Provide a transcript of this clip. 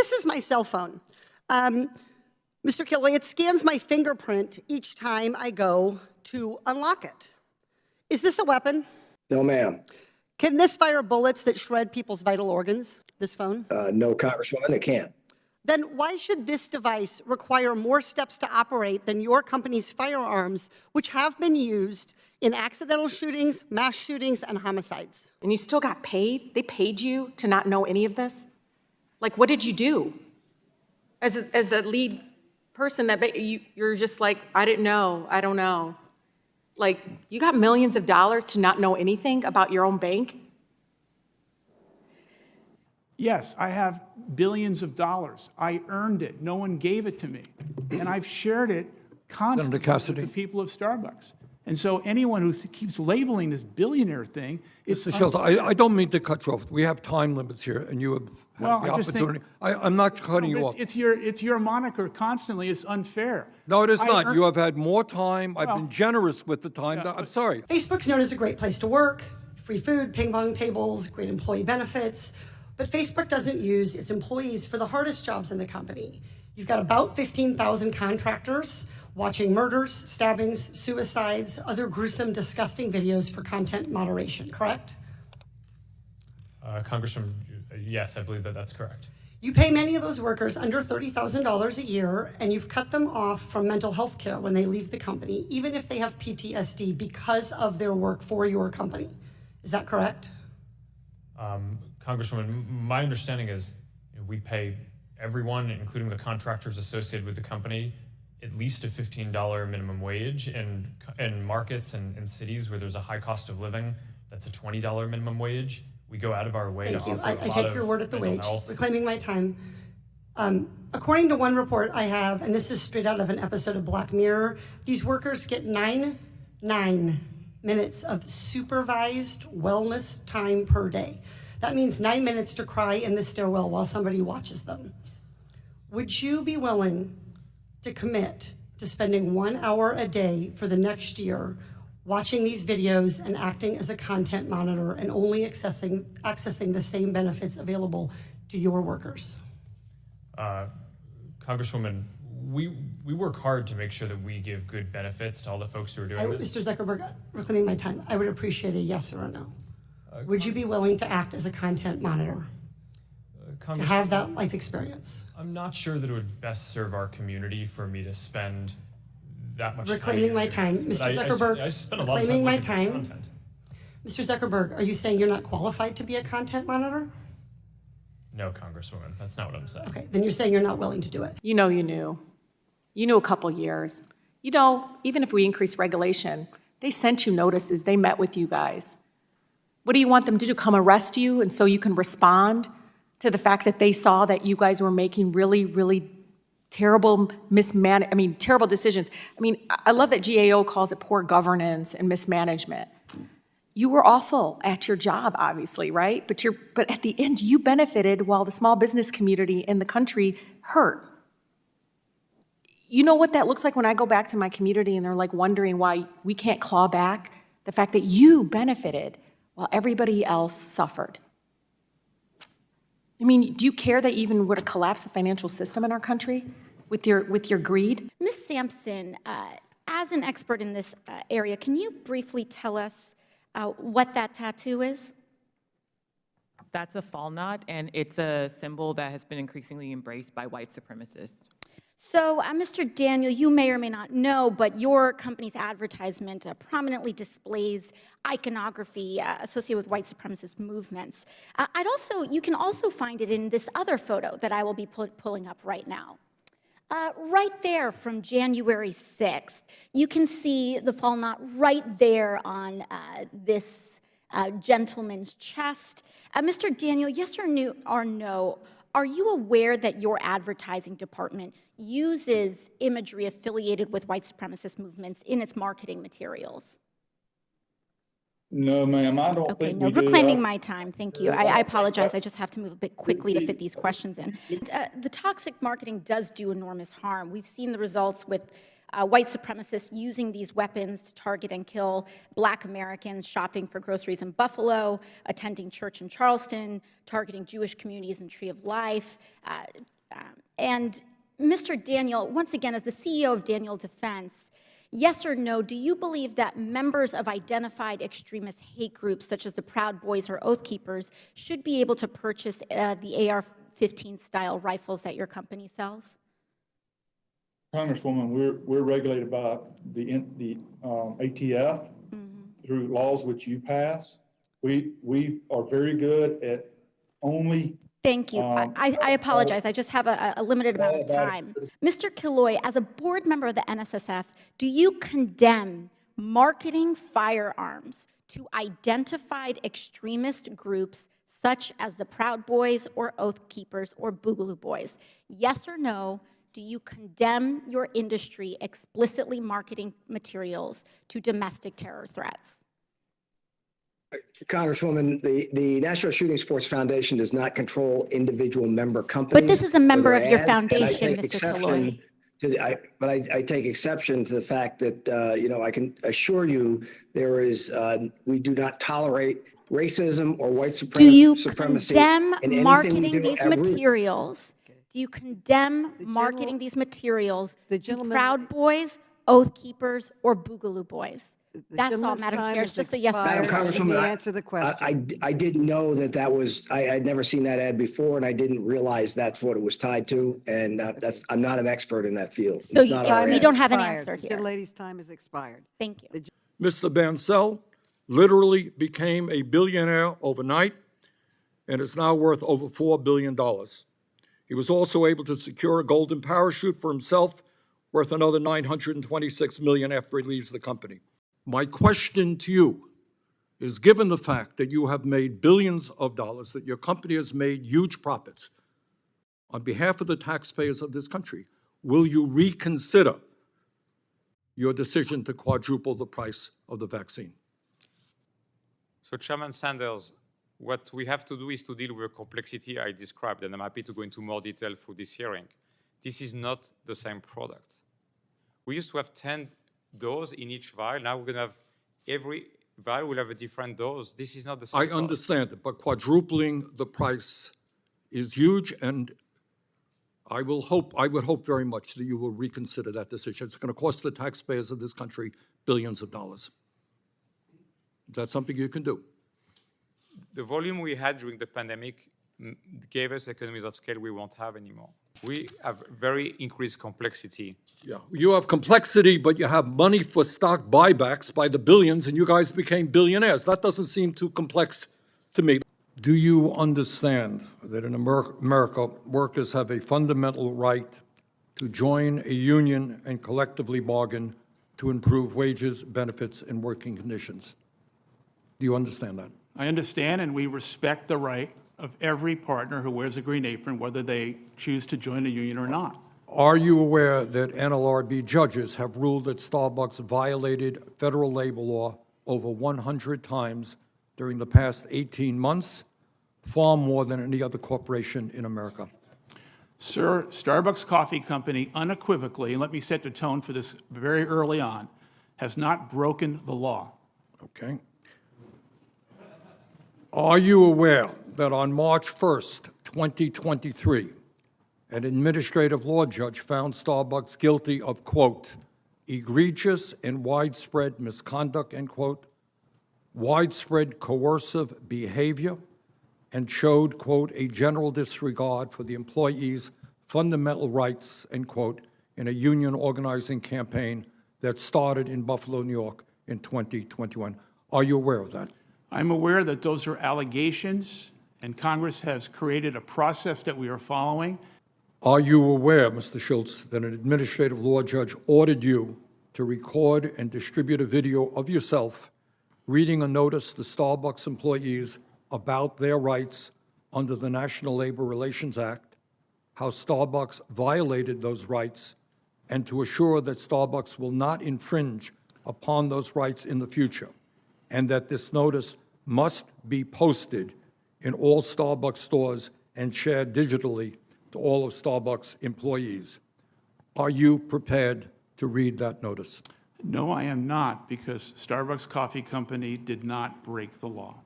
this is my cell phone. Mr. Kilroy, it scans my fingerprint each time I go to unlock it. Is this a weapon? No, ma'am. Can this fire bullets that shred people's vital organs, this phone? No, Congresswoman, it can't. Then why should this device require more steps to operate than your company's firearms, which have been used in accidental shootings, mass shootings, and homicides? And you still got paid? They paid you to not know any of this? Like, what did you do? As the lead person, you're just like, I didn't know, I don't know. Like, you got millions of dollars to not know anything about your own bank? Yes, I have billions of dollars. I earned it. No one gave it to me. And I've shared it constantly with the people of Starbucks. And so anyone who keeps labeling this billionaire thing, it's Mr. Shelton, I don't mean to cut you off. We have time limits here, and you have well, the opportunity. I'm not cutting you off. It's your moniker constantly. It's unfair. No, it is not. You have had more time. I've been generous with the time. I'm sorry. Facebook's known as a great place to work, free food, ping pong tables, great employee benefits. But Facebook doesn't use its employees for the hardest jobs in the company. You've got about 15,000 contractors watching murders, stabbings, suicides, other gruesome, disgusting videos for content moderation, correct? Congressman, yes, I believe that that's correct. You pay many of those workers under $30,000 a year, and you've cut them off from mental health care when they leave the company, even if they have PTSD because of their work for your company. Is that correct? Congresswoman, my understanding is we pay everyone, including the contractors associated with the company, at least a $15 minimum wage. In markets and cities where there's a high cost of living, that's a $20 minimum wage. We go out of our way Thank to you. offer I take your word at the wage. health. Reclaiming my time. According to one report I have, and this is straight out of an episode of Black Mirror, these workers get nine minutes of supervised wellness time per day. That means 9 minutes to cry in the stairwell while somebody watches them. Would you be willing to commit to spending 1 hour a day for the next year watching these videos and acting as a content monitor and only accessing the same benefits available to your workers? Congresswoman, we work hard to make sure that we give good benefits to all the folks who are doing this. Mr. Zuckerberg, reclaiming my time, I would appreciate a yes or a no. Would you be willing to act as a content monitor? To have that life experience? I'm not sure that it would best serve our community for me to spend that much reclaiming my time. Mr. Zuckerberg, I spend a lot of reclaiming my time. time. Mr. Zuckerberg, are you saying you're not qualified to be a content monitor? No, Congresswoman, that's not what I'm saying. Okay, then you're saying you're not willing to do it. You know you knew. You knew a couple years. You know, even if we increase regulation, they sent you notices. They met with you guys. What do you want them to do? Come arrest you and so you can respond to the fact that they saw that you guys were making really, really terrible terrible decisions. I mean, I love that GAO calls it poor governance and mismanagement. You were awful at your job, obviously, right? But at the end, you benefited while the small business community in the country hurt. You know what that looks like when I go back to my community and they're like wondering why we can't claw back the fact that you benefited while everybody else suffered. I mean, do you care that you even would have collapsed the financial system in our country with your greed? Ms. Sampson, as an expert in this area, can you briefly tell us what that tattoo is? That's a fall knot, and it's a symbol that has been increasingly embraced by white supremacists. So, Mr. Daniel, you may or may not know, but your company's advertisement prominently displays iconography associated with white supremacist movements. You can also find it in this other photo that I will be pulling up right now. Right there from January 6th, you can see the fall knot right there on this gentleman's chest. Mr. Daniel, yes or no, are you aware that your advertising department uses imagery affiliated with white supremacist movements in its marketing materials? No, ma'am, I don't Okay, think no, we do. reclaiming my time, thank you. I apologize, I just have to move a bit quickly to fit these questions in. The toxic marketing does do enormous harm. We've seen the results with white supremacists using these weapons to target and kill Black Americans shopping for groceries in Buffalo, attending church in Charleston, targeting Jewish communities in Tree of Life. And Mr. Daniel, once again, as the CEO of Daniel Defense, yes or no, do you believe that members of identified extremist hate groups, such as the Proud Boys or Oath Keepers, should be able to purchase the AR-15 style rifles that your company sells? Congresswoman, we're regulated by the ATF through laws which you pass. We are very good at only. Thank you. I apologize. I just have a limited amount of time. Mr. Killoy, as a board member of the NSSF, do you condemn marketing firearms to identified extremist groups such as the Proud Boys or Oath Keepers or Boogaloo Boys? Yes or no, do you condemn your industry explicitly marketing materials to domestic terror threats? Congresswoman, the National Shooting Sports Foundation does not control individual member companies. But this is a member of your ads, and I foundation, take Mr. Killoy. I take exception to the fact that, I can assure you there is, we do not tolerate racism or white supremacy. Do you supremacy condemn in anything we marketing do these at Root. materials? Do you condemn marketing these materials to gentleman- Proud Boys, Oath Keepers, or Boogaloo Boys? That's all, Madam Chair. It's just a yes or Madam no. Congresswoman, Answer the question. I didn't know that was, I'd never seen that ad before, and I didn't realize that's what it was tied to, and I'm not an expert in that field. So It's not our we ad. don't have an Expired. answer The here. lady's time has expired. Thank you. Mr. Bancel literally became a billionaire overnight and is now worth over $4 billion. He was also able to secure a golden parachute for himself worth another $926 million after he leaves the company. My question to you is, given the fact that you have made billions of dollars, that your company has made huge profits, on behalf of the taxpayers of this country, will you reconsider your decision to quadruple the price of the vaccine? So Chairman Sanders, what we have to do is to deal with the complexity I described, and I'm happy to go into more detail through this hearing. This is not the same product. We used to have 10 doses in each vial. Now we're going to have every vial will have a different dose. This is not the same I product. understand it, but quadrupling the price is huge, and I would hope very much that you will reconsider that decision. It's going to cost the taxpayers of this country billions of dollars. Is that something you can do? The volume we had during the pandemic gave us economies of scale we won't have anymore. We have very increased complexity. Yeah, you have complexity, but you have money for stock buybacks by the billions, and you guys became billionaires. That doesn't seem too complex to me. Do you understand that in America, workers have a fundamental right to join a union and collectively bargain to improve wages, benefits, and working conditions? Do you understand that? I understand, and we respect the right of every partner who wears a green apron, whether they choose to join a union or not. Are you aware that NLRB judges have ruled that Starbucks violated federal labor law over 100 times during the past 18 months, far more than any other corporation in America? Sir, Starbucks Coffee Company unequivocally, and let me set the tone for this very early on, has not broken the law. Okay. Are you aware that on March 1st, 2023, an administrative law judge found Starbucks guilty of, quote, egregious and widespread misconduct, end quote, widespread coercive behavior, and showed, quote, a general disregard for the employees' fundamental rights, end quote, in a union organizing campaign that started in Buffalo, New York in 2021. Are you aware of that? I'm aware that those are allegations, and Congress has created a process that we are following. Are you aware, Mr. Schultz, that an administrative law judge ordered you to record and distribute a video of yourself reading a notice to Starbucks employees about their rights under the National Labor Relations Act, how Starbucks violated those rights, and to assure that Starbucks will not infringe upon those rights in the future, and that this notice must be posted in all Starbucks stores and shared digitally to all of Starbucks employees? Are you prepared to read that notice? No, I am not, because Starbucks Coffee Company did not break the law.